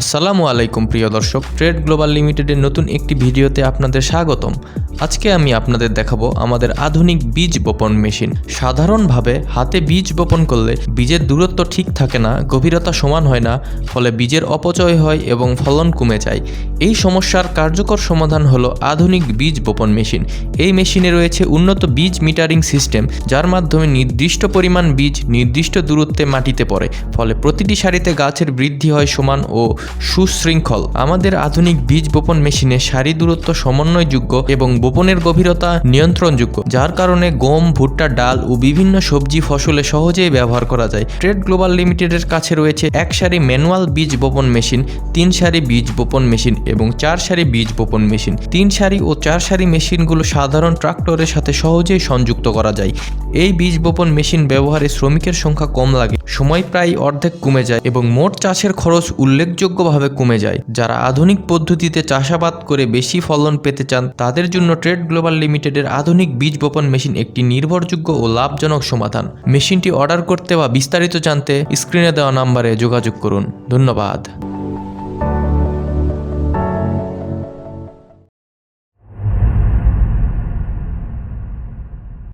আসসালামু আলাইকুম প্রিয় দর্শক, ট্রেড গ্লোবাল লিমিটেডের নতুন একটি ভিডিওতে আপনাদের স্বাগতম। আজকে আমি আপনাদের দেখাবো আমাদের আধুনিক বীজ বপন মেশিন। সাধারণভাবে হাতে বীজ বপন করলে বীজের দূরত্ব ঠিক থাকে না, গভীরতা সমান হয় না, ফলে বীজের অপচয় হয় এবং ফলন কমে যায়। এই সমস্যার কার্যকর সমাধান হলো আধুনিক বীজ বপন মেশিন। এই মেশিনে রয়েছে উন্নত বীজ মিটারিং সিস্টেম, যার মাধ্যমে নির্দিষ্ট পরিমাণ বীজ নির্দিষ্ট দূরত্বে মাটিতে পড়ে, ফলে প্রতিটি সারিতে গাছের বৃদ্ধি হয় সমান ও সুশৃঙ্খল। আমাদের আধুনিক বীজ বপন মেশিনে সারি দূরত্ব সমন্বয়যোগ্য এবং বপনের গভীরতা নিয়ন্ত্রণযোগ্য, যার কারণে গম, ভুট্টা, ডাল ও বিভিন্ন সবজি ফসলে সহজেই ব্যবহার করা যায়। ট্রেড গ্লোবাল লিমিটেডের কাছে রয়েছে 1 সারি ম্যানুয়াল বীজ বপন মেশিন, 3 সারি বীজ বপন মেশিন এবং 4 সারি বীজ বপন মেশিন। 3 সারি ও 4 সারি মেশিনগুলো সাধারণ ট্রাক্টরের সাথে সহজেই সংযুক্ত করা যায়। এই বীজ বপন মেশিন ব্যবহারে শ্রমিকের সংখ্যা কম লাগে, সময় প্রায় অর্ধেক কমে যায় এবং মোট চাষের খরচ উল্লেখযোগ্যভাবে কমে যায়। যারা আধুনিক পদ্ধতিতে চাষাবাদ করে বেশি ফলন পেতে চান, তাদের জন্য ট্রেড গ্লোবাল লিমিটেডের আধুনিক বীজ বপন মেশিন একটি নির্ভরযোগ্য ও লাভজনক সমাধান। মেশিনটি অর্ডার করতে বা বিস্তারিত জানতে স্ক্রিনে দেওয়া নম্বরে যোগাযোগ করুন। ধন্যবাদ।